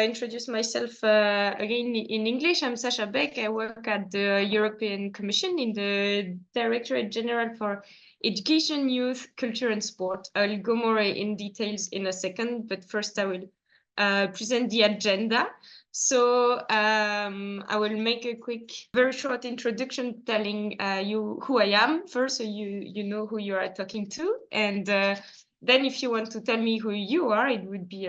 introduce myself again in English. I'm Sacha Beck. I work at the European Commission in the Directorate General for Education, Youth, Culture and Sport. I'll go more in details in a second, but first I will present the agenda. So I will make a quick, very short introduction telling you who I am first, so you know who you are talking to. And then if you want to tell me who you are, it would be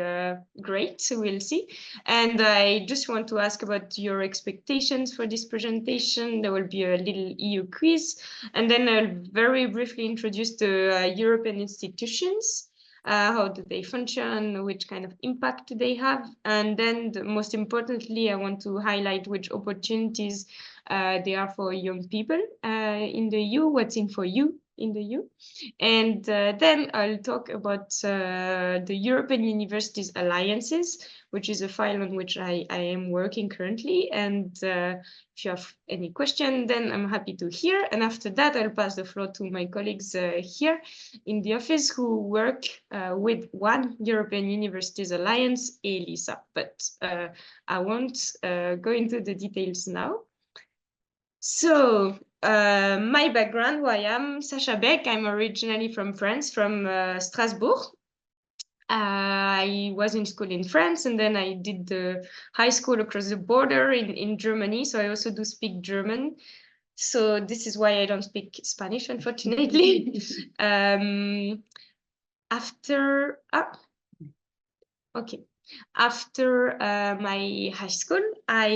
great, so we'll see. And I just want to ask about your expectations for this presentation. There will be a little EU quiz. And then I'll very briefly introduce the European institutions. How do they function? Which kind of impact do they have? And then most importantly, I want to highlight which opportunities they are for young people in the EU, what's in for you in the EU. And then I'll talk about the European Universities Alliances, which is a file on which I am working currently. And if you have any question, then I'm happy to hear. And after that, I'll pass the floor to my colleagues here in the office who work with one European Universities Alliance, EELISA. But I won't go into the details now. So my background, who I am, Sacha Beck. I'm originally from France, from Strasbourg. I was in school in France, and then I did the high school across the border in Germany. So I also do speak German. So this is why I don't speak Spanish, unfortunately. After my high school, I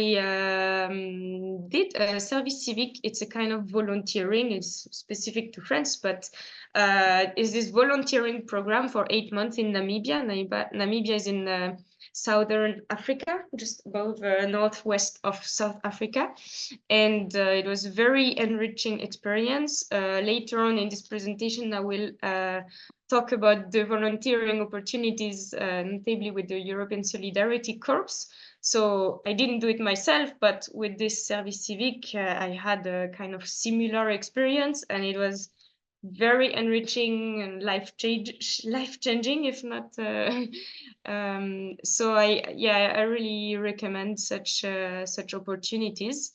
did a service civic. It's a kind of volunteering. It's specific to France, but it's this volunteering program for 8 months in Namibia. Namibia is in southern Africa, just above northwest of South Africa. And it was a very enriching experience. Later on in this presentation, I will talk about the volunteering opportunities, notably with the European Solidarity Corps. So I didn't do it myself, but with this service civic, I had a kind of similar experience, and it was very enriching and life-changing, if not. So I really recommend such opportunities.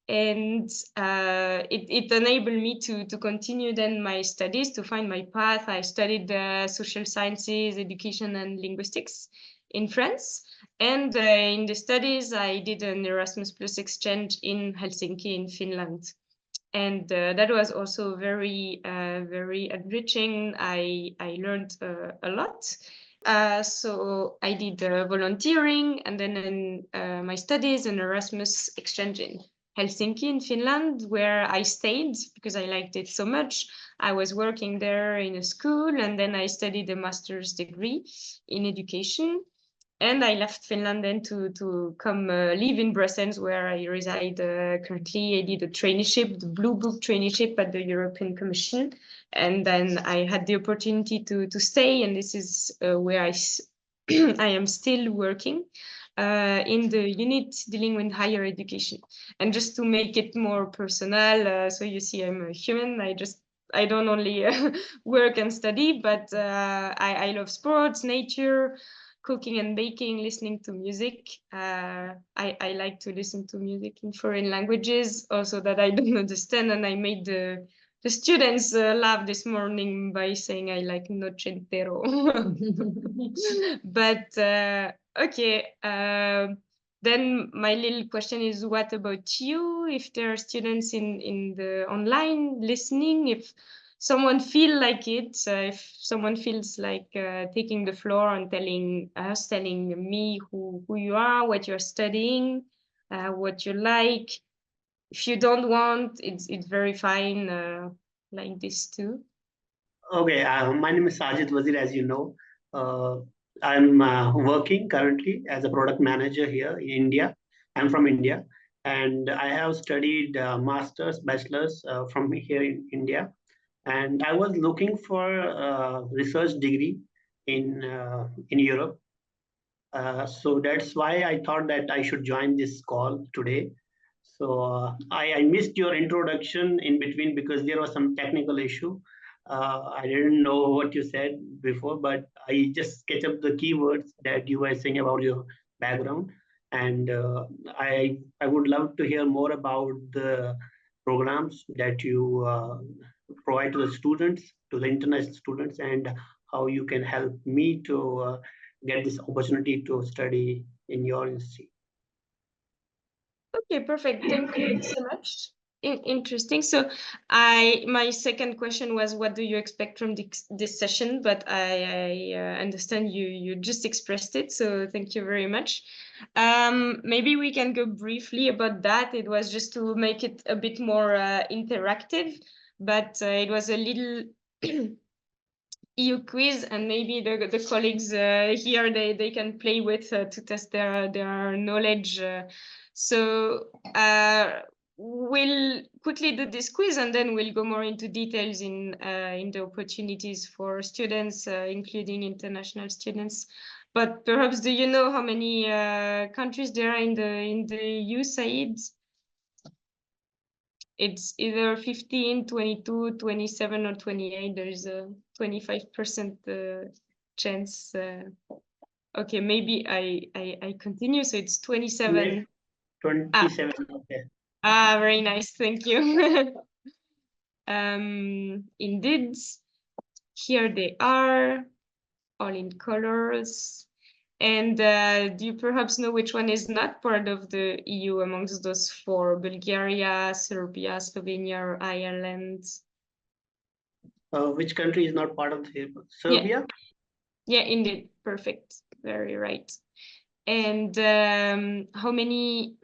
And it enabled me to continue then my studies, to find my path. I studied social sciences, education, and linguistics in France. And in the studies, I did an Erasmus Plus exchange in Helsinki in Finland. And that was also very enriching. I learned a lot. So I did volunteering, and then in my studies, an Erasmus exchange in Helsinki in Finland, where I stayed because I liked it so much. I was working there in a school, and then I studied a master's degree in education. And I left Finland then to come live in Brussels, where I reside currently. I did a traineeship, the Blue Book traineeship at the European Commission. And then I had the opportunity to stay, and this is where I am still working. In the unit dealing with higher education. And just to make it more personal, so you see I'm a human. I don't only work and study, but I love sports, nature, cooking and baking, listening to music. I like to listen to music in foreign languages, also that I don't understand. And I made the students laugh this morning by saying I like noche entero. But okay, then my little question is, what about you? If there are students in the online listening, if someone feel like it, if someone feels like taking the floor and telling me who you are, what you're studying, what you like. If you don't want, it's very fine, like this too. Okay, my name is Sajid Wazir, as you know. I'm working currently as a product manager here in India. I'm from India, and I have studied master's, bachelor's from here in India. And I was looking for a research degree in Europe. So that's why I thought that I should join this call today. So I missed your introduction in between because there was some technical issue. I didn't know what you said before, but I just sketched up the keywords that you were saying about your background, and I would love to hear more about the programs that you provide to the students, to the international students, and how you can help me to get this opportunity to study in your institute. Okay, perfect. Thank you so much. Interesting. So my second question was, what do you expect from this session? But I understand you just expressed it. So thank you very much. Maybe we can go briefly about that. It was just to make it a bit more interactive, but it was a little EU quiz, and maybe the colleagues here, they can play with to test their knowledge. So we'll quickly do this quiz, and then we'll go more into details in the opportunities for students, including international students. But perhaps, do you know how many countries there are in the EU, Said? It's either 15, 22, 27, or 28. There's a 25% chance. Okay, maybe I continue. So it's 27. 27. Okay. Very nice. Thank you. Indeed, here they are, all in colors. And do you perhaps know which one is not part of the EU amongst those four? Bulgaria, Serbia, Slovenia, or Ireland? Which country is not part of the Serbia? Yeah, indeed. Perfect. Very right. And how many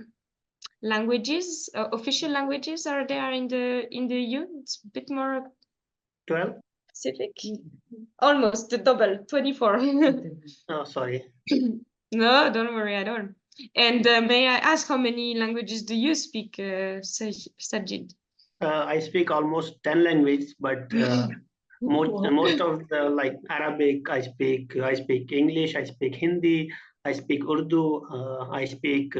languages, official languages, are there in the EU? It's a bit more 12. Specific. Almost the double, 24. Oh, sorry. No, don't worry at all. And may I ask, how many languages do you speak, Sajid? I speak almost 10 languages, but most of the, like Arabic, I speak English, I speak Hindi, I speak Urdu, I speak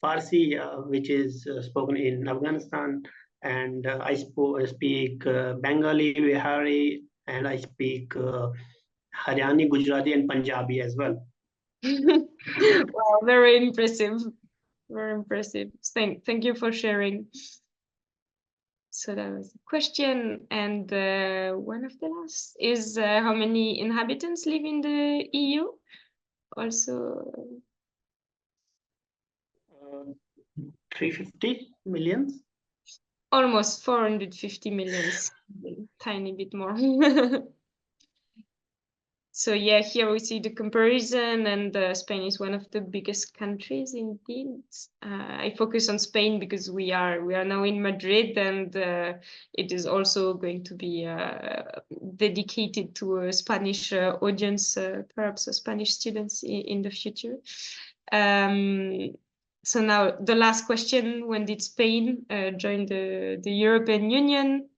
Farsi, which is spoken in Afghanistan, and I speak Bengali, Bihari, and I speak Haryani, Gujarati, and Punjabi as well. Wow, very impressive. Very impressive. Thank you for sharing. So that was the question. And one of the last is, how many inhabitants live in the EU? Also 350 million. Almost 450 millions, tiny bit more. So yeah, here we see the comparison, and Spain is one of the biggest countries indeed. I focus on Spain because we are now in Madrid, and it is also going to be dedicated to a Spanish audience, perhaps Spanish students in the future. So now the last question: when did Spain join the European Union?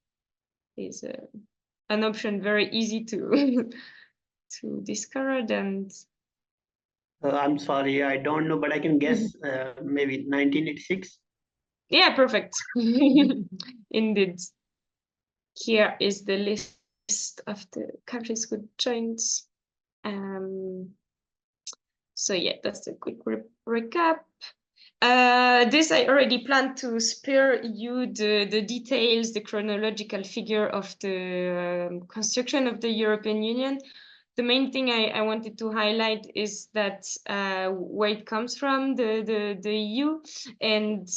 Is an option very easy to to discover. And I'm sorry, I don't know, but I can guess maybe 1986. Yeah, perfect. Indeed. Here is the list of the countries who joined. So yeah, that's a quick recap. This I already planned to spare you the details, the chronological figure of the construction of the European Union. The main thing I wanted to highlight is that where it comes from, the EU, and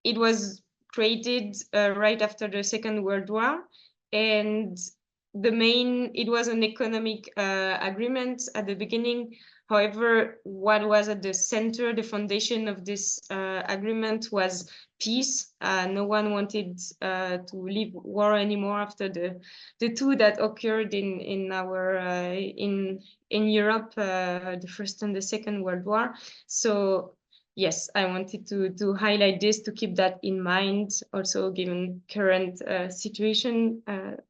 it was created right after the Second World War, and it was an economic agreement at the beginning. However, what was at the center, the foundation of this agreement, was peace. No one wanted to live war anymore after the two that occurred in our in Europe, the First and the Second World War. So yes, I wanted to highlight this, to keep that in mind. Also, given current situation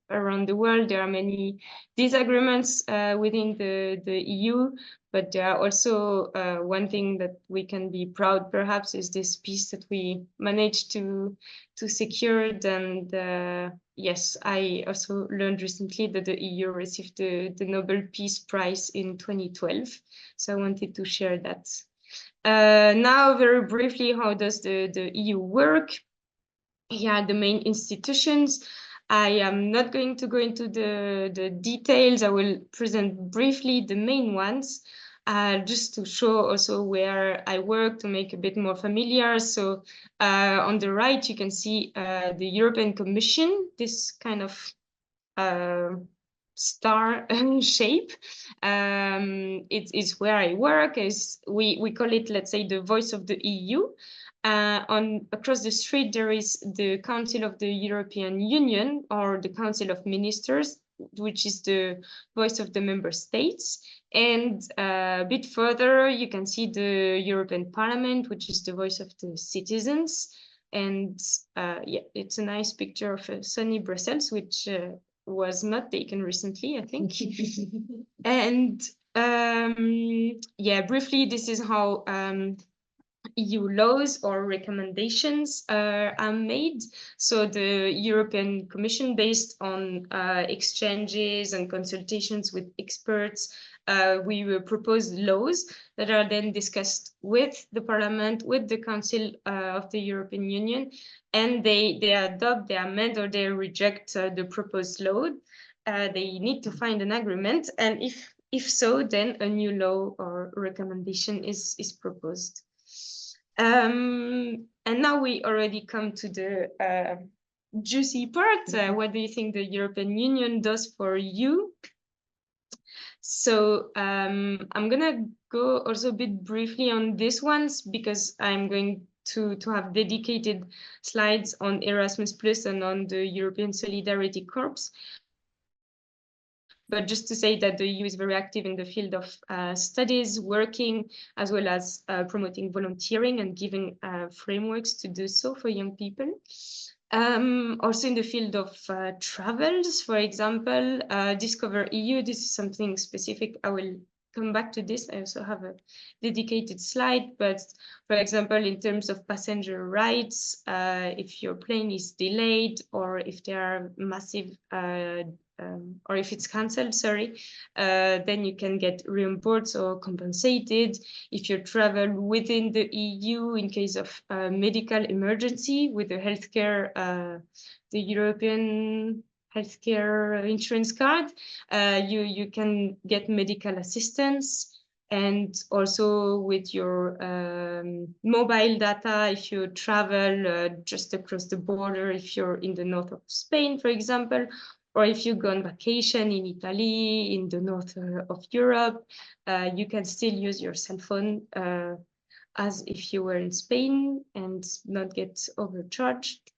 around the world, there are many disagreements within the EU, but there are also one thing that we can be proud, perhaps, is this peace that we managed to secure. And yes, I also learned recently that the EU received the Nobel Peace Prize in 2012. So I wanted to share that. Now, very briefly, how does the EU work? Yeah, the main institutions. I am not going to go into the details. I will present briefly the main ones, just to show also where I work, to make a bit more familiar. So on the right, you can see the European Commission, this kind of star shape. It is where I work. Is we call it, let's say, the voice of the EU. Across the street, there is the Council of the European Union, or the Council of Ministers, which is the voice of the member states. And a bit further, you can see the European Parliament, which is the voice of the citizens. And yeah, it's a nice picture of a sunny Brussels, which was not taken recently, I think. And yeah, briefly, this is how EU laws or recommendations are made. So the European Commission, based on exchanges and consultations with experts, we will propose laws that are then discussed with the Parliament, with the Council of the European Union, and they adopt, they amend, or they reject the proposed law. They need to find an agreement, and if so, then a new law or recommendation is proposed. And now we already come to the juicy part. What do you think the European Union does for you? So I'm gonna go also a bit briefly on this ones, because I'm going to have dedicated slides on Erasmus Plus and on the European Solidarity Corps. But just to say that the EU is very active in the field of studies, working, as well as promoting volunteering and giving frameworks to do so for young people. Also in the field of travels, for example, Discover EU, this is something specific. I will come back to this. I also have a dedicated slide, but for example, in terms of passenger rights, if your plane is delayed, or if there are massive or if it's cancelled, sorry, then you can get reimbursed or compensated. If you travel within the EU in case of medical emergency with the healthcare, the European healthcare insurance card, you can get medical assistance. And also with your mobile data, if you travel just across the border, if you're in the north of Spain, for example, or if you go on vacation in Italy, in the north of Europe, you can still use your cell phone as if you were in Spain and not get overcharged.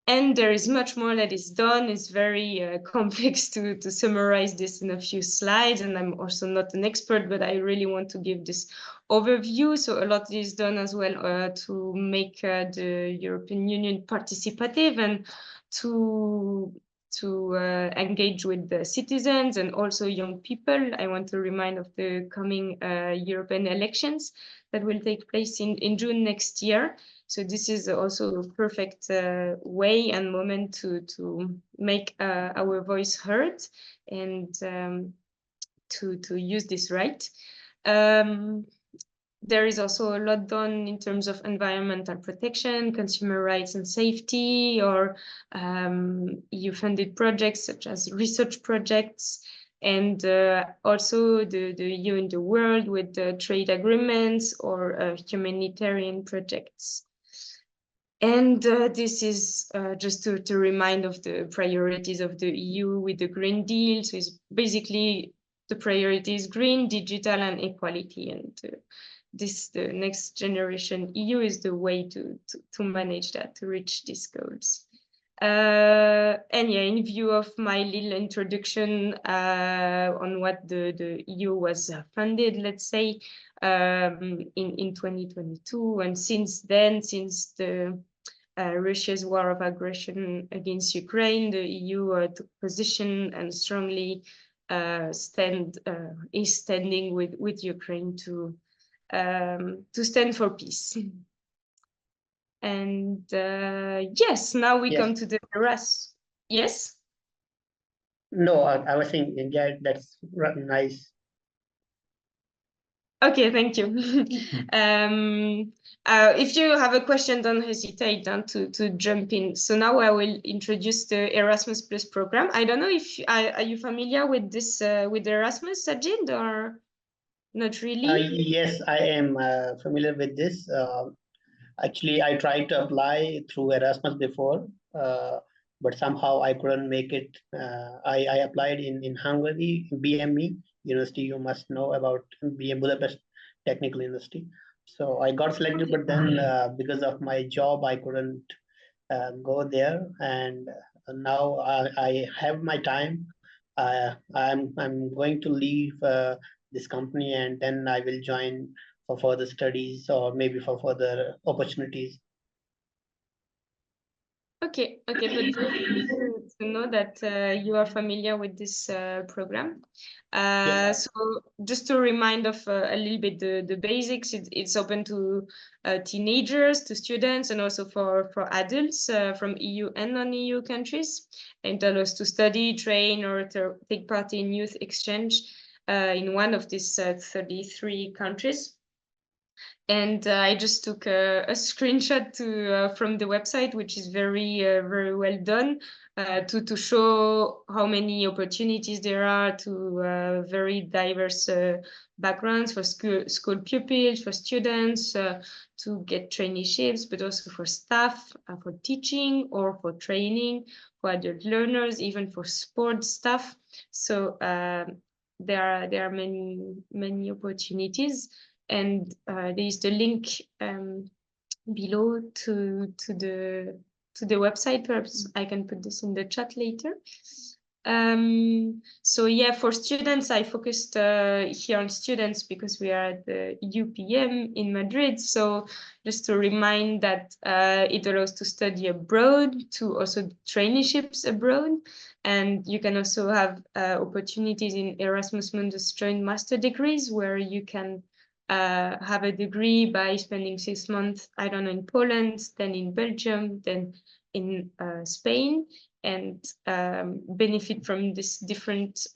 And there is much more that is done. It's very complex to summarize this in a few slides, and I'm also not an expert, but I really want to give this overview. So a lot is done as well to make the European Union participative and to engage with the citizens and also young people. I want to remind of the coming European elections that will take place in June next year. So this is also a perfect way and moment to make our voice heard and to use this right. There is also a lot done in terms of environmental protection, consumer rights and safety, or EU-funded projects such as research projects, and also the EU in the world with the trade agreements or humanitarian projects. And this is just to remind of the priorities of the EU with the Green Deal. So it's basically the priorities: green, digital, and equality. And the next generation EU is the way to manage that, to reach these goals. And yeah, in view of my little introduction on what the EU was funded, let's say, in 2022, and since then, since the Russia's war of aggression against Ukraine, the EU took position and strongly is standing with Ukraine to stand for peace. And yes, now we come to the Erasmus. Yes? No, I was saying, yeah, that's nice. Okay, thank you. If you have a question, don't hesitate to jump in. So now I will introduce the Erasmus Plus program. I don't know if are you familiar with this with Erasmus, Sajid, or not really? Yes, I am familiar with this. Actually, I tried to apply through Erasmus before, but somehow I couldn't make it. I applied in Hungary, BME University. You must know about BM Budapest Technical University. So I got selected, but then because of my job, I couldn't go there. And now I have my time. I'm going to leave this company, and then I will join for further studies or maybe for further opportunities. Okay, but good to know that you are familiar with this program. So just to remind of a little bit the basics, it's open to teenagers, to students, and also for adults from EU and non-EU countries. And it allows to study, train, or to take part in youth exchange in one of these 33 countries. And I just took a screenshot from the website, which is very well done, to show how many opportunities there are to very diverse backgrounds for school pupils, for students, to get traineeships, but also for staff, for teaching or for training, for adult learners, even for sports staff. So there are many opportunities. And there is the link below to the website. Perhaps I can put this in the chat later. So yeah, for students, I focused here on students because we are at the UPM in Madrid. So just to remind that it allows to study abroad, to also traineeships abroad. And you can also have opportunities in Erasmus Mundus joint master degrees, where you can have a degree by spending 6 months, I don't know, in Poland, then in Belgium, then in Spain, and benefit from this different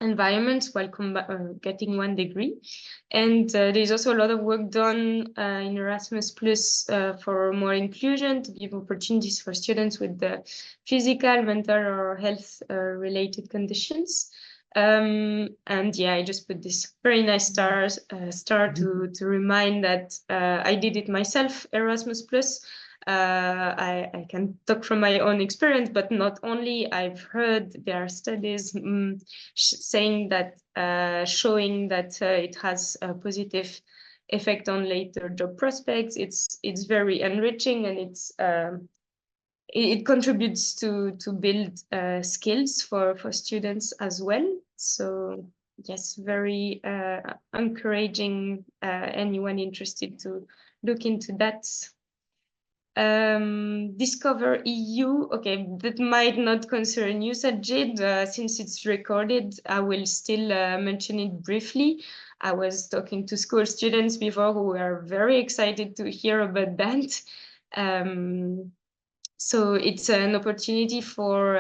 environments while getting one degree. And there's also a lot of work done in Erasmus Plus for more inclusion, to give opportunities for students with the physical, mental, or health related conditions. And yeah, I just put this very nice star to remind that I did it myself, Erasmus Plus. I can talk from my own experience, but not only. I've heard there are studies saying that, showing that it has a positive effect on later job prospects. It's very enriching, and it contributes to build skills for students as well. So yes, very encouraging anyone interested to look into that. Discover EU. Okay, that might not concern you, Sajid. Since it's recorded, I will still mention it briefly. I was talking to school students before who were very excited to hear about that. So it's an opportunity for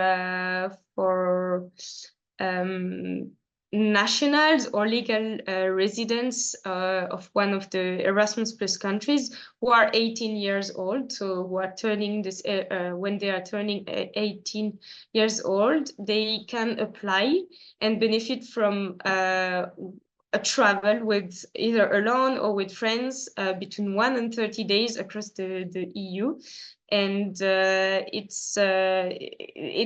nationals or legal residents of one of the Erasmus Plus countries who are 18 years old. So who are turning this when they are turning 18 years old, they can apply and benefit from a travel with either alone or with friends between 1 and 30 days across the EU. And it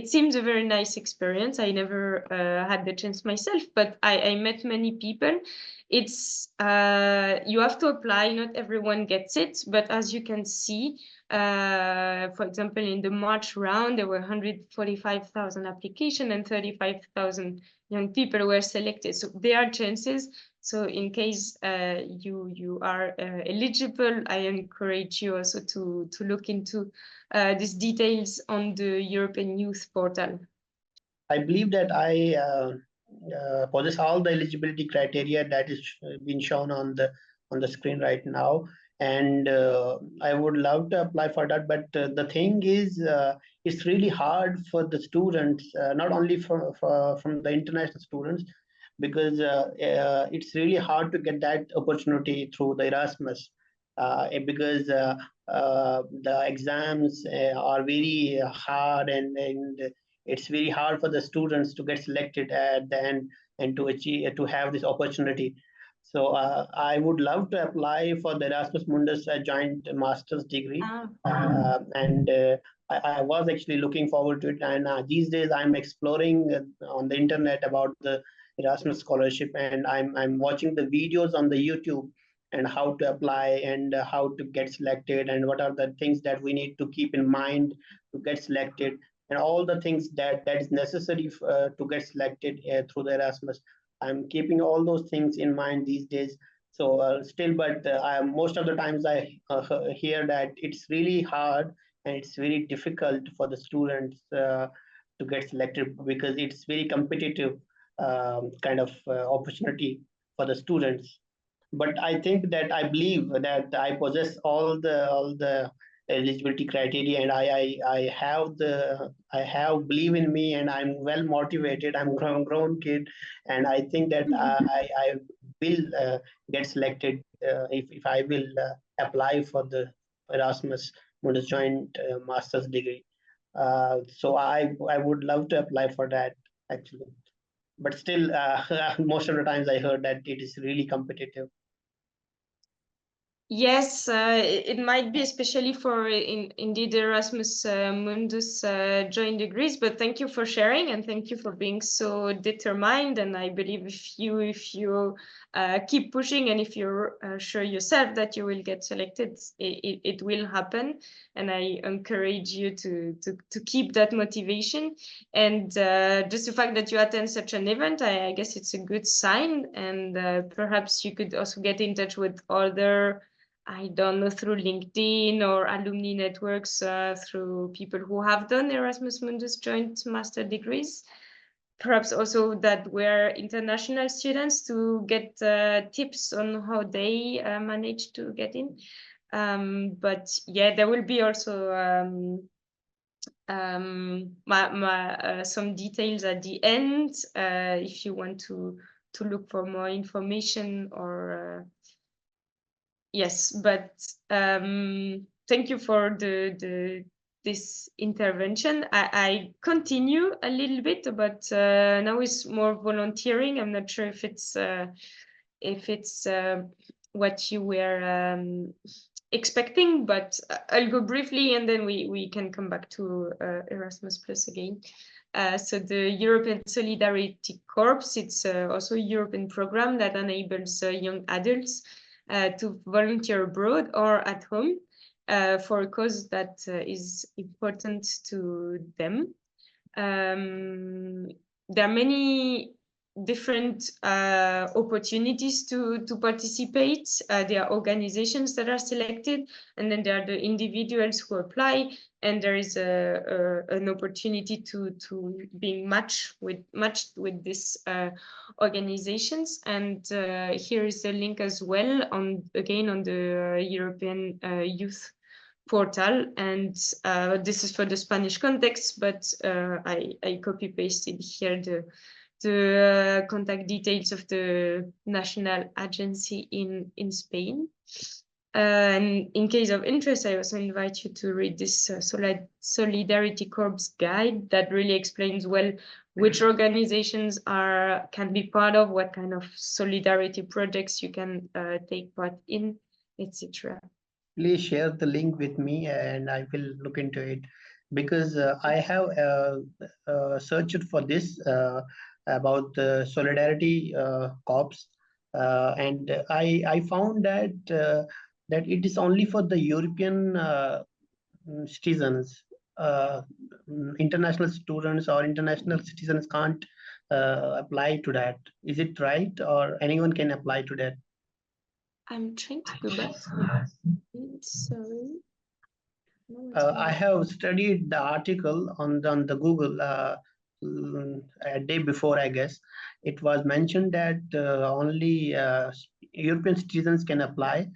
seems a very nice experience. I never had the chance myself, but I met many people. It's you have to apply. Not everyone gets it, but as you can see, For example, in the March round, there were 145,000 applications and 35,000 young people were selected. So there are chances. So in case you are eligible, I encourage you also to look into these details on the European Youth Portal. I believe that I possess all the eligibility criteria that is being shown on the screen right now, and I would love to apply for that. But the thing is, it's really hard for the students, not only from the international students, because it's really hard to get that opportunity through the Erasmus, because the exams are very hard, and it's very hard for the students to get selected at the end and to have this opportunity. So I would love to apply for the Erasmus Mundus joint master's degree, and I was actually looking forward to it. And these days I'm exploring on the internet about the Erasmus scholarship, and I'm watching the videos on the YouTube and how to apply and how to get selected and what are the things that we need to keep in mind to get selected, and all the things that is necessary to get selected through the Erasmus. I'm keeping all those things in mind these days. So still, but most of the times I hear that it's really hard and it's very difficult for the students to get selected because it's very competitive kind of opportunity for the students. But I think that I believe that I possess all the eligibility criteria, and I have believe in me, and I'm well motivated. I'm grown kid, and I think that I will get selected if I will apply for the Erasmus Mundus joint master's degree. So I would love to apply for that actually, but still most of the times I heard that it is really competitive. Yes, it might be especially for indeed Erasmus Mundus joint degrees, but thank you for sharing and thank you for being so determined. And I believe if you keep pushing and if you're sure yourself that you will get selected, it will happen. And I encourage you to keep that motivation. And just the fact that you attend such an event, I guess it's a good sign. And perhaps you could also get in touch with other, I don't know, through LinkedIn or alumni networks, through people who have done Erasmus Mundus joint master degrees. Perhaps also that were international students to get tips on how they manage to get in. But yeah, there will be also some details at the end if you want to look for more information or yes, but thank you for this intervention. I continue a little bit, but now it's more volunteering. I'm not sure if it's what you were expecting, but I'll go briefly and then we can come back to Erasmus Plus again. So the European Solidarity Corps, it's also a European program that enables young adults to volunteer abroad or at home for a cause that is important to them. There are many different opportunities to participate. There are organizations that are selected, and then there are the individuals who apply, and there is an opportunity to being matched with these organizations. And here is the link as well on the European Youth Portal, and this is for the Spanish context, but I copy pasted here the contact details of the national agency in Spain. And in case of interest, I also invite you to read this Solidarity Corps guide that really explains well which organizations can be part of, what kind of solidarity projects you can take part in, etc. Please share the link with me and I will look into it, because I have searched for this about the Solidarity Corps, and I found that that it is only for the European citizens, international students or international citizens can't apply to that. Is it right, or anyone can apply to that? I'm trying to go back. Sorry. I have studied the article on the Google a day before, I guess. It was mentioned that only European citizens can apply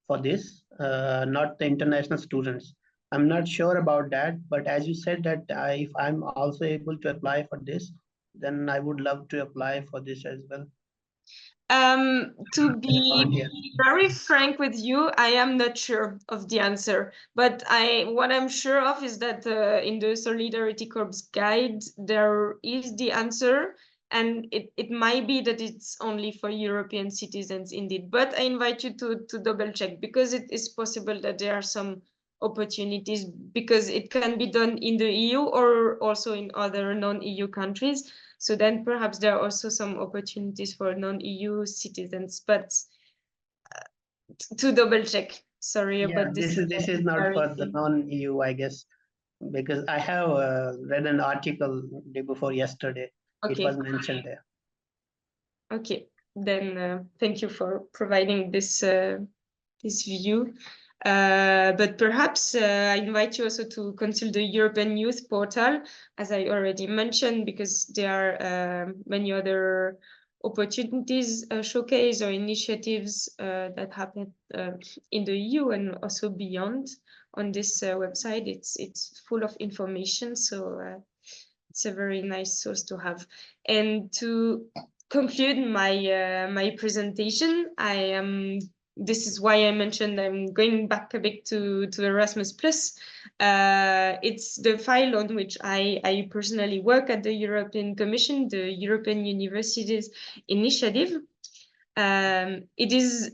for this, not the international students. I'm not sure about that, but as you said that if I'm also able to apply for this, then I would love to apply for this as well. To be very frank with you, I am not sure of the answer, but what I'm sure of is that in the Solidarity Corps guide, there is the answer, and it might be that it's only for European citizens indeed, but I invite you to double check, because it is possible that there are some opportunities, because it can be done in the EU or also in other non-EU countries. So then perhaps there are also some opportunities for non-EU citizens, but to double check. Sorry about this. This is not for the non-EU, I guess, because I have read an article day before yesterday. Okay. It was mentioned there. Okay, then thank you for providing this this view. But perhaps I invite you also to consult the European Youth Portal, as I already mentioned, because there are many other opportunities showcase or initiatives that happen in the EU and also beyond on this website. It's full of information, so it's a very nice source to have. And to conclude my my presentation, this is why I mentioned I'm going back a bit to Erasmus Plus. It's the file on which I personally work at the European Commission, the European Universities Initiative. It is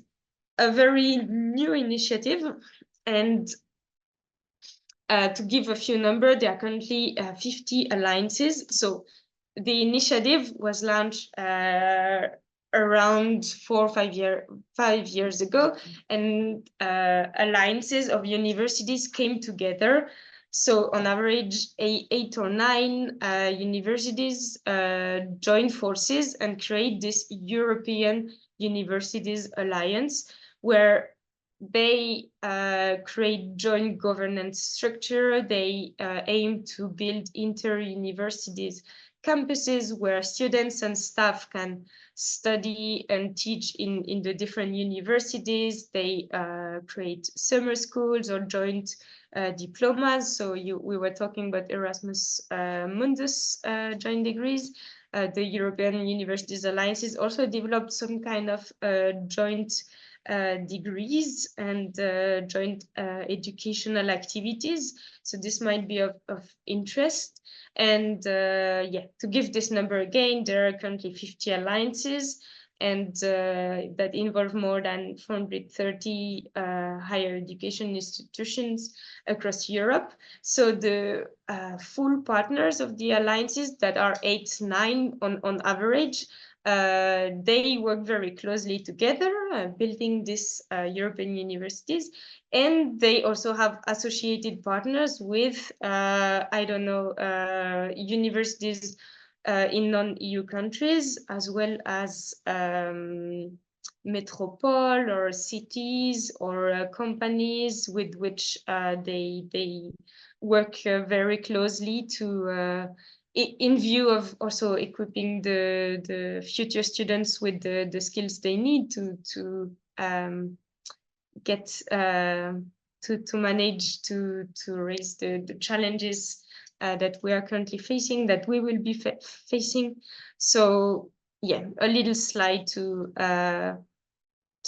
a very new initiative, and to give a few numbers, there are currently 50 alliances. So the initiative was launched around 4 or 5 years ago, and alliances of universities came together. So on average, 8 or 9 universities joined forces and create this European Universities Alliance, where they create joint governance structure. They aim to build inter-universities campuses where students and staff can study and teach in the different universities. They create summer schools or joint diplomas. So we were talking about Erasmus Mundus joint degrees. The European Universities Alliances also developed some kind of joint degrees and joint educational activities. So this might be of interest. And yeah, to give this number again, there are currently 50 alliances, and that involve more than 430 higher education institutions across Europe. So the full partners of the alliances, that are 8, 9 on average, they work very closely together, building these European universities, and they also have associated partners with, I don't know, universities in non-EU countries, as well as metropole or cities or companies with which they work very closely to in view of also equipping the future students with the skills they need to get to manage to raise the challenges that we are currently facing, that we will be facing. So yeah, a little slide to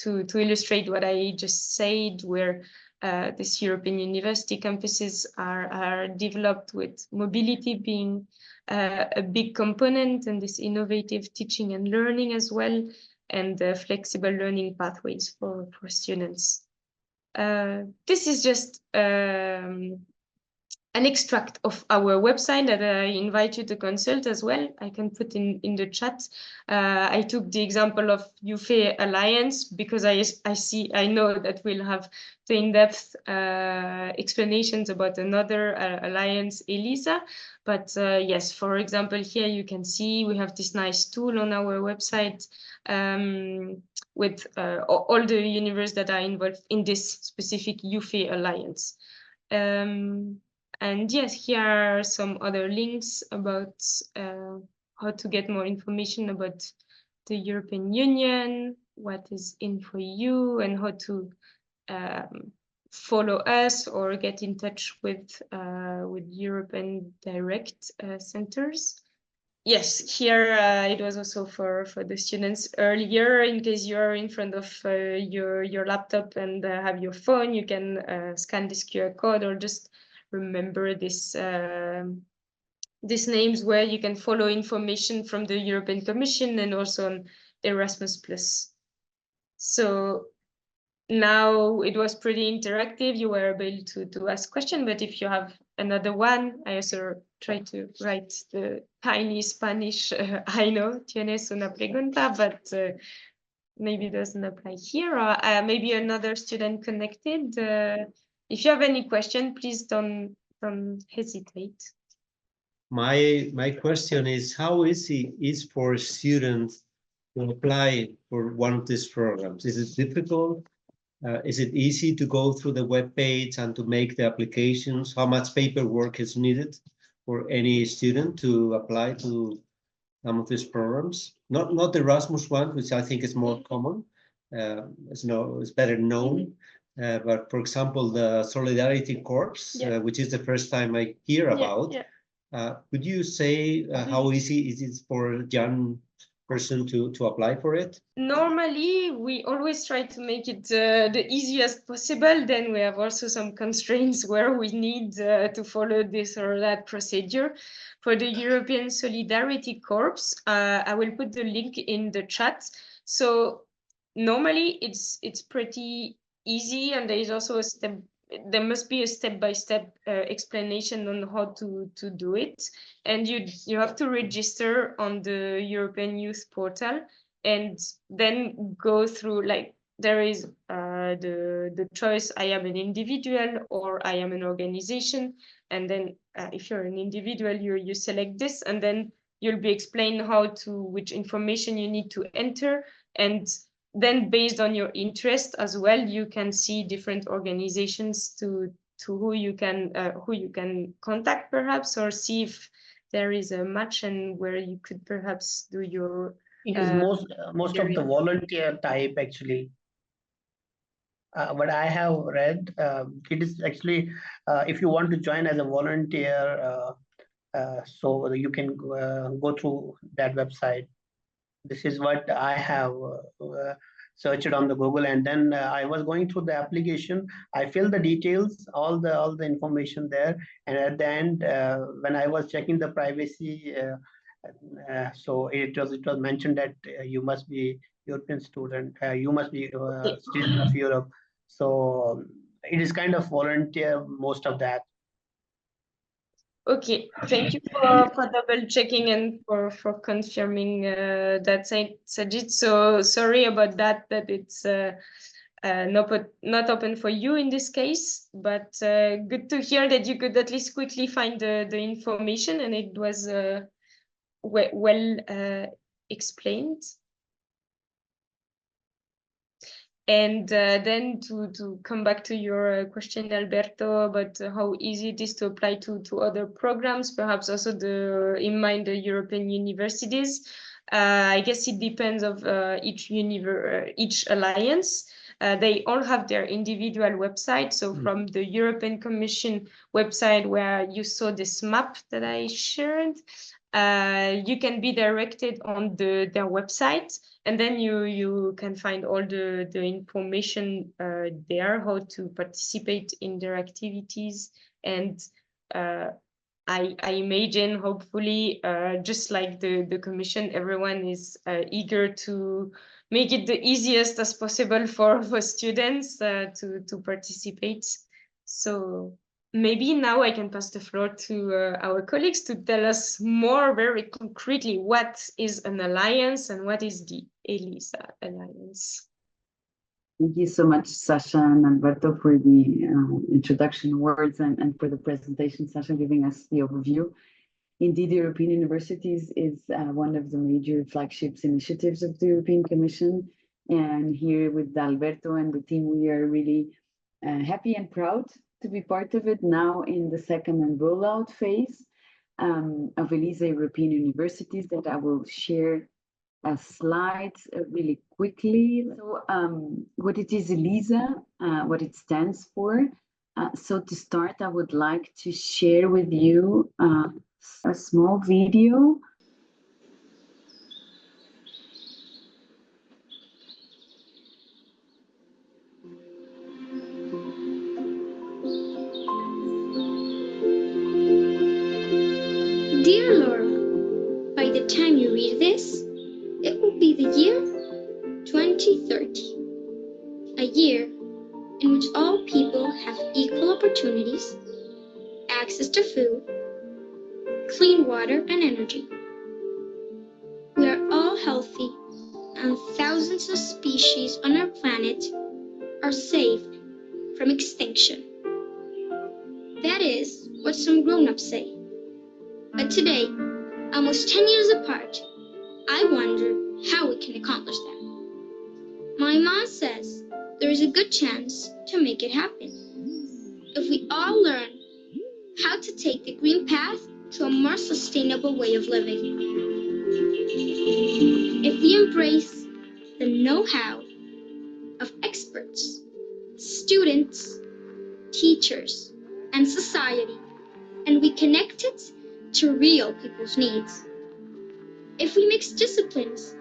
illustrate what I just said, where these European university campuses are developed, with mobility being a big component, and this innovative teaching and learning as well, and flexible learning pathways for students. This is just an extract of our website that I invite you to consult as well. I can put in the chat. I took the example of UFE Alliance because I know that we'll have the in-depth explanations about another alliance, EELISA. But yes, for example, here you can see we have this nice tool on our website with all the universities that are involved in this specific UFE Alliance. And yes, here are some other links about how to get more information about the European Union, what is InfoEU, and how to follow us or get in touch with European direct centers. Yes, here it was also for the students earlier. In case you're in front of your laptop and have your phone, you can scan this QR code or just remember these names where you can follow information from the European Commission and also on Erasmus Plus. So now it was pretty interactive. You were able to ask questions, but if you have another one, I also try to write the tiny Spanish. I know, tienes una pregunta, but maybe it doesn't apply here. Or maybe another student connected. If you have any question, please don't hesitate. My question is, how easy is for students to apply for one of these programs? Is it difficult? Is it easy to go through the web page and to make the applications? How much paperwork is needed for any student to apply to some of these programs? Not the Erasmus one, which I think is more common. It's better known. But for example, the Solidarity Corps, which is the first time I hear about. Could you say how easy is it for a young person to apply for it? Normally, we always try to make it the easiest possible. Then we have also some constraints where we need to follow this or that procedure. For the European Solidarity Corps, I will put the link in the chat. So normally it's pretty easy, and there is also there must be a step-by-step explanation on how to do it. And you have to register on the European Youth Portal and then go through, like, there is the choice, I am an individual or I am an organization. And then if you're an individual, you select this, and then you'll be explained which information you need to enter. And then based on your interest as well, you can see different organizations to who you can contact perhaps, or see if there is a match and where you could perhaps do your it is most of the volunteer type actually. What I have read, it is actually if you want to join as a volunteer, so you can go through that website. This is what I have searched on the Google, and then I was going through the application. I filled the details, all the information there, and at the end, when I was checking the privacy, so it was mentioned that you must be European student, you must be citizen of Europe. So it is kind of volunteer, most of that. Okay, thank you for double checking and for confirming that, Sajid. So sorry about that it's not open for you in this case, but good to hear that you could at least quickly find the information, and it was well explained. And then to come back to your question, Alberto, about how easy it is to apply to other programs, perhaps also in mind the European universities. I guess it depends of each alliance. They all have their individual website. So from the European Commission website, where you saw this map that I shared, you can be directed on their website, and then you can find all the information there, how to participate in their activities. And I imagine, hopefully, just like the Commission, everyone is eager to make it the easiest as possible for students to participate. So maybe now I can pass the floor to our colleagues to tell us more very concretely what is an alliance and what is the EELISA alliance. Thank you so much, Sacha and Alberto, for the introduction words and for the presentation, Sacha giving us the overview. Indeed, European Universities is one of the major flagships initiatives of the European Commission. And here with Alberto and the team, we are really happy and proud to be part of it now in the second and rollout phase of EELISA European Universities that I will share slides really quickly. So what it is EELISA, what it stands for. So to start, I would like to share with you a small video. Dear Laura, by the time you read this, it will be the year 2030, a year in which all people have equal opportunities, access to food, clean water and energy. We are all healthy and thousands of species on our planet are saved from extinction. That is what some grown-ups say. But today, almost 10 years apart, I wonder how we can accomplish that. My mom says there is a good chance to make it happen. If we all learn how to take the green path to a more sustainable way of living. If we embrace the know-how of experts, students, teachers, and society, and we connect it to real people's needs. If we mix disciplines,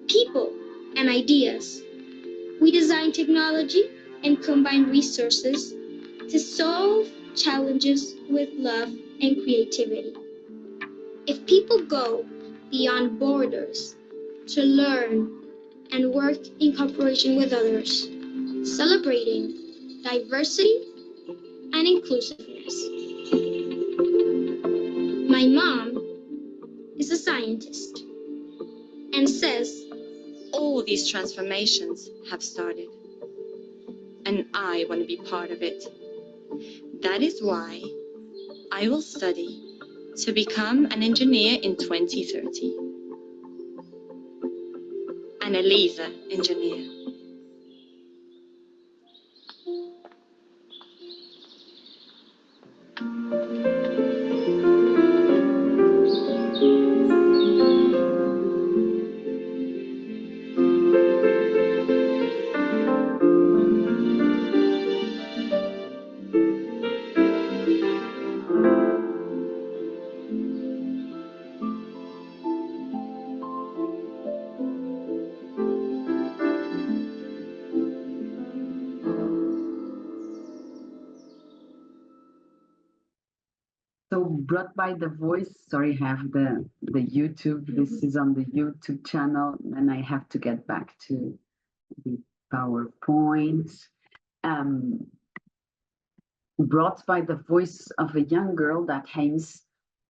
people, and ideas, we design technology and combine resources to solve challenges with love and creativity. If people go beyond borders to learn and work in cooperation with others, celebrating diversity and inclusiveness. My mom is a scientist and says all these transformations have started, and I want to be part of it. That is why I will study to become an engineer in 2030. An EELISA engineer. So brought by the voice, sorry, I have the YouTube, this is on the YouTube channel, and I have to get back to the PowerPoint. Brought by the voice of a young girl that aims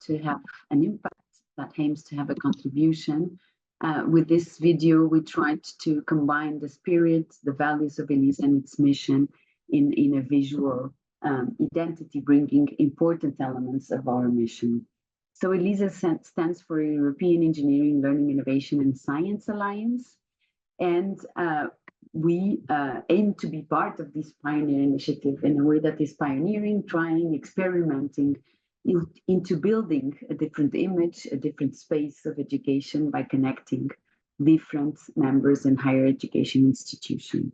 to have an impact, that aims to have a contribution. With this video, we tried to combine the spirit, the values of EELISA and its mission in a visual identity, bringing important elements of our mission. So EELISA stands for European Engineering, Learning, Innovation and Science Alliance. And we aim to be part of this pioneer initiative in a way that is pioneering, trying, experimenting into building a different image, a different space of education by connecting different members in higher education institutions.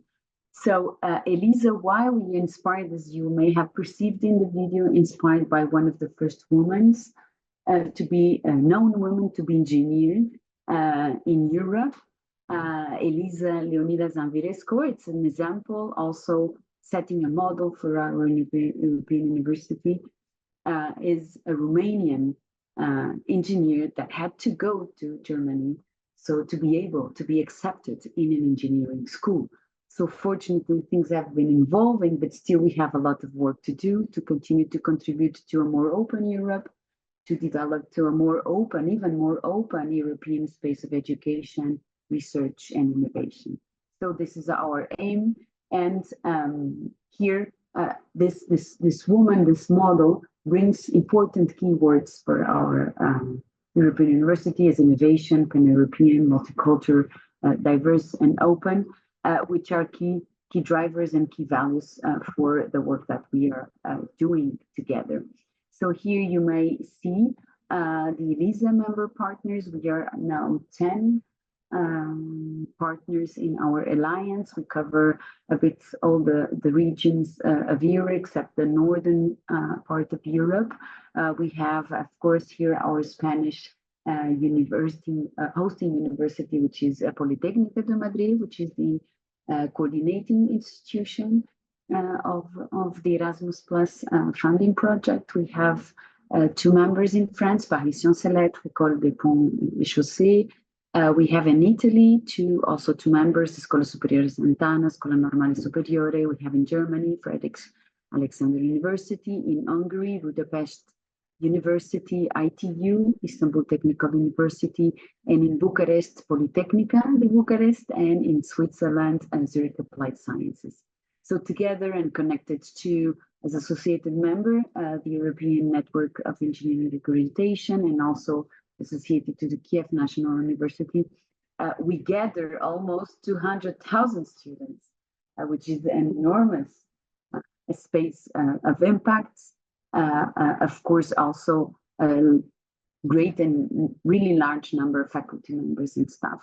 So EELISA, why we inspired, as you may have perceived in the video, inspired by one of the first women to be a known woman to be engineer in Europe, Elisa Leonida Zanvirescu. It's an example, also setting a model for our European University, is a Romanian engineer that had to go to Germany so to be able to be accepted in an engineering school. So fortunately, things have been evolving, but still we have a lot of work to do to continue to contribute to a more open Europe, to develop to a more open, even more open European space of education, research, and innovation. So this is our aim. And here, this woman, this model, brings important keywords for our European University as innovation, pan-European, multicultural, diverse, and open, which are key drivers and key values for the work that we are doing together. So here you may see the EELISA member partners. We are now 10 partners in our alliance. We cover a bit all the regions of Europe, except the northern part of Europe. We have, of course, here our Spanish university, hosting university, which is Politécnica de Madrid, which is the coordinating institution of the Erasmus Plus funding project. We have 2 members in France, Paris-Sciences-Lettres, École des Ponts et Chaussées. We have in Italy also two members, Scuola Superiore Sant'Anna, Scuola Normale Superiore. We have in Germany, Friedrich Alexander University, in Hungary, Budapest University, ITU, Istanbul Technical University, and in Bucharest, Politehnica de Bucharest, and in Switzerland, Zurich Applied Sciences. So together and connected to, as associated member, the European Network of Engineering Accreditation, and also associated to the Kiev National University, we gather almost 200,000 students, which is an enormous space of impacts. Of course, also a great and really large number of faculty members and staff.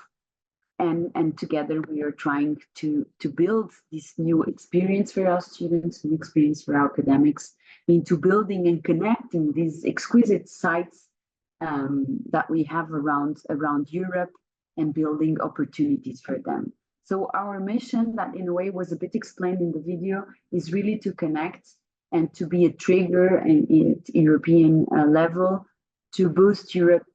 And together we are trying to build this new experience for our students, new experience for our academics, into building and connecting these exquisite sites that we have around Europe, and building opportunities for them. So our mission, that in a way was a bit explained in the video, is really to connect and to be a trigger at European level to boost Europe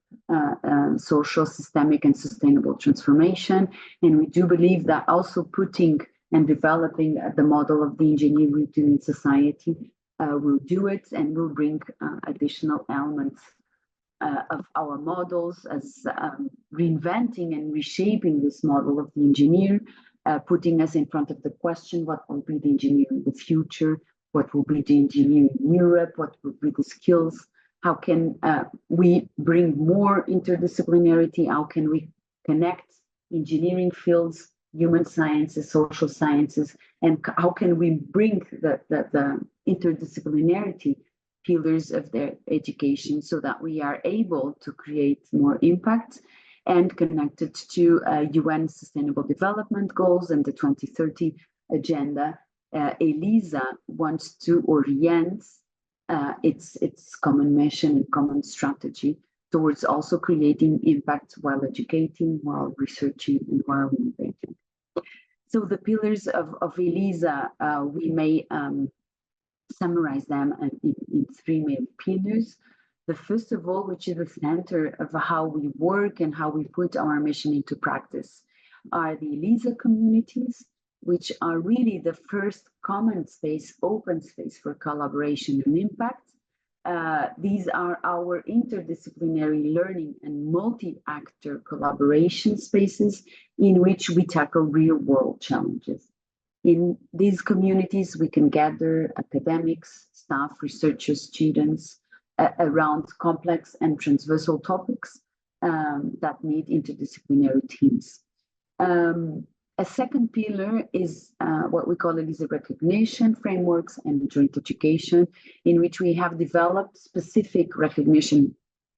social, systemic, and sustainable transformation. And we do believe that also putting and developing the model of the engineering route in society will do it, and will bring additional elements of our models as reinventing and reshaping this model of the engineer, putting us in front of the question, what will be the engineer in the future? What will be the engineer in Europe? What will be the skills? How can we bring more interdisciplinarity? How can we connect engineering fields, human sciences, social sciences, and how can we bring the interdisciplinarity pillars of their education so that we are able to create more impact, and connected to UN Sustainable Development Goals and the 2030 Agenda. EELISA wants to orient its common mission and common strategy towards also creating impact while educating, while researching, and while innovating. So the pillars of EELISA, we may summarize them in 3 main pillars. The first of all, which is the center of how we work and how we put our mission into practice, are the EELISA communities, which are really the first common space, open space for collaboration and impact. These are our interdisciplinary learning and multi-actor collaboration spaces in which we tackle real-world challenges. In these communities, we can gather academics, staff, researchers, students around complex and transversal topics that need interdisciplinary teams. A second pillar is what we call EELISA recognition frameworks and joint education, in which we have developed specific recognition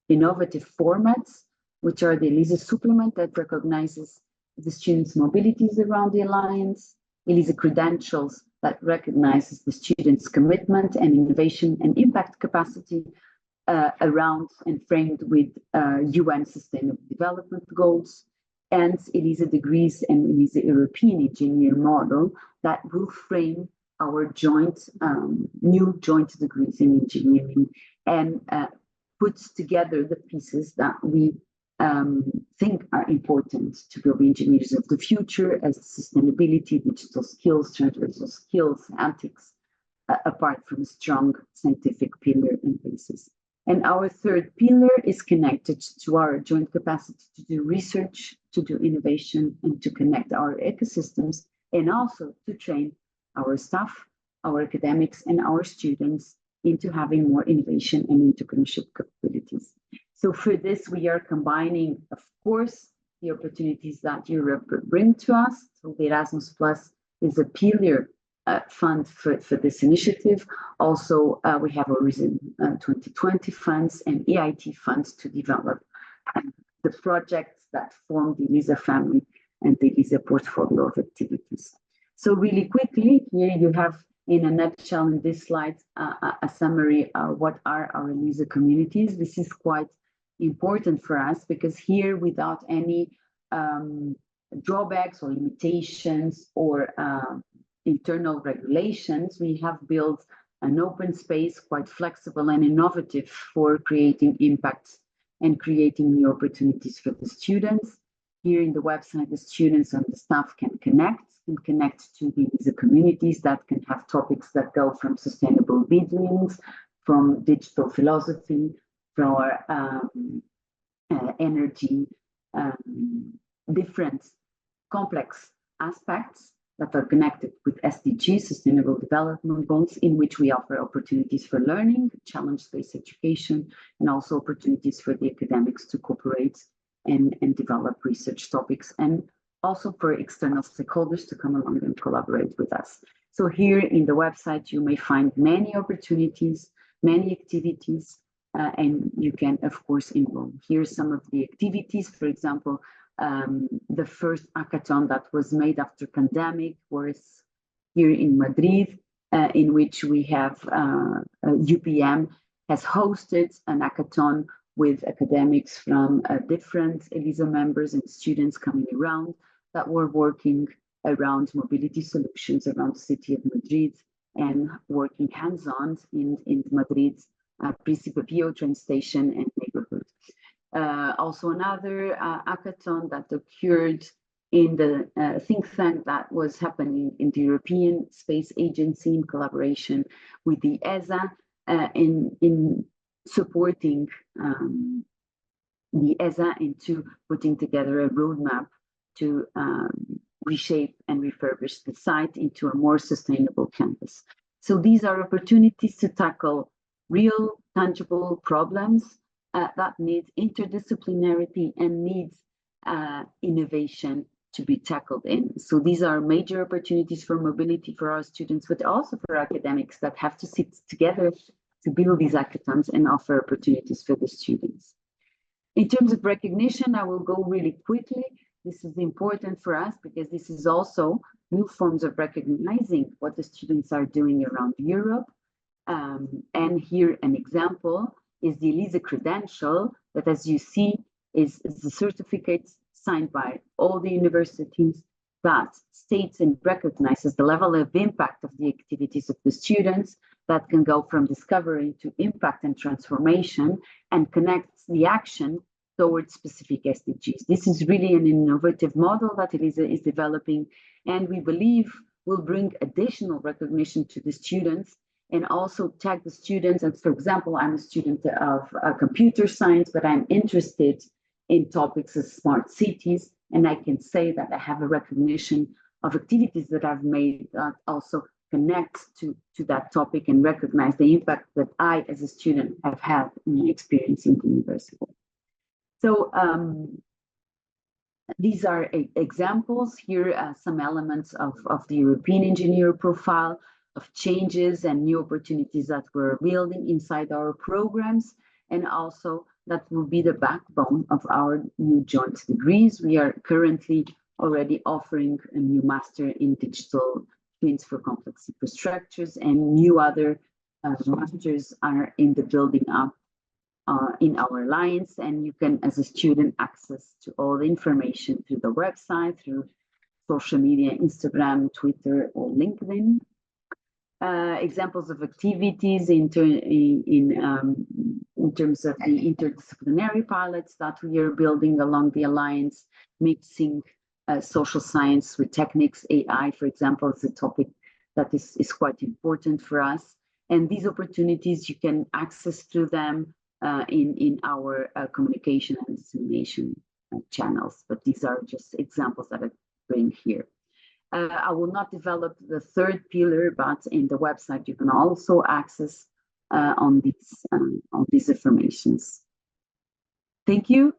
innovative formats, which are the EELISA supplement that recognizes the students' mobilities around the alliance, EELISA credentials that recognizes the students' commitment and innovation and impact capacity around and framed with UN Sustainable Development Goals, and EELISA degrees and EELISA European Engineer model that will frame our joint, new joint degrees in engineering, and puts together the pieces that we think are important to build engineers of the future, as sustainability, digital skills, transversal skills, ethics, apart from a strong scientific pillar and basis. And our third pillar is connected to our joint capacity to do research, to do innovation, and to connect our ecosystems, and also to train our staff, our academics, and our students into having more innovation and entrepreneurship capabilities. So for this, we are combining, of course, the opportunities that Europe bring to us. So the Erasmus Plus is a pillar fund for this initiative. Also, we have Horizon 2020 funds and EIT funds to develop the projects that form the EELISA family and the EELISA portfolio of activities. So really quickly, here you have in a nutshell in this slide a summary of what are our EELISA communities. This is quite important for us because here, without any drawbacks or limitations or internal regulations, we have built an open space, quite flexible and innovative for creating impacts and creating new opportunities for the students. Here in the website, the students and the staff can connect to the communities that can have topics that go from sustainable buildings, from digital philosophy, from energy, different complex aspects that are connected with SDGs, Sustainable Development Goals, in which we offer opportunities for learning, challenge-based education, and also opportunities for the academics to cooperate and develop research topics, and also for external stakeholders to come along and collaborate with us. So here in the website, you may find many opportunities, many activities, and you can, of course, enroll. Here's some of the activities. For example, the first hackathon that was made after pandemic was here in Madrid, in which we have UPM has hosted an hackathon with academics from different EELISA members and students coming around that were working around mobility solutions around the city of Madrid and working hands-on in Madrid's Príncipe Pío train station and neighborhood. Also another hackathon that occurred in the think tank that was happening in the European Space Agency in collaboration with the ESA in supporting the ESA into putting together a roadmap to reshape and refurbish the site into a more sustainable campus. So these are opportunities to tackle real, tangible problems that need interdisciplinarity and needs innovation to be tackled in. So these are major opportunities for mobility for our students, but also for academics that have to sit together to build these hackathons and offer opportunities for the students. In terms of recognition, I will go really quickly. This is important for us because this is also new forms of recognizing what the students are doing around Europe. And here an example is the EELISA credential that, as you see, is the certificate signed by all the universities that states and recognizes the level of impact of the activities of the students that can go from discovery to impact and transformation and connects the action towards specific SDGs. This is really an innovative model that EELISA is developing, and we believe will bring additional recognition to the students and also tag the students. And for example, I'm a student of computer science, but I'm interested in topics of smart cities. And I can say that I have a recognition of activities that I've made that also connect to that topic and recognize the impact that I, as a student, have had in my experience in the university. So these are examples. Here are some elements of the European engineer profile, of changes and new opportunities that we're building inside our programs, and also that will be the backbone of our new joint degrees. We are currently already offering a new master in digital twins for complex infrastructures, and new other masters are in the building up in our alliance, and you can, as a student, access to all the information through the website, through social media, Instagram, Twitter, or LinkedIn. examples of activities in terms of the interdisciplinary pilots that we are building along the Alliance, mixing social science with techniques. AI, for example, is a topic that is quite important for us. And these opportunities, you can access through them in our communication and dissemination channels. But these are just examples that I bring here. I will not develop the third pillar, but in the website you can also access on these informations. Thank you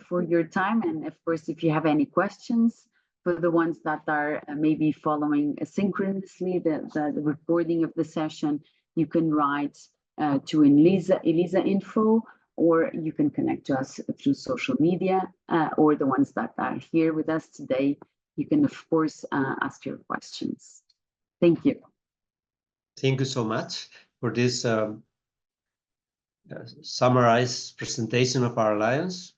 for your time, and of course, if you have any questions for the ones that are maybe following asynchronously the recording of the session, you can write to EELISA info, or you can connect to us through social media, or the ones that are here with us today. You can, of course, ask your questions. Thank you. Thank you so much for this summarized presentation of our Alliance.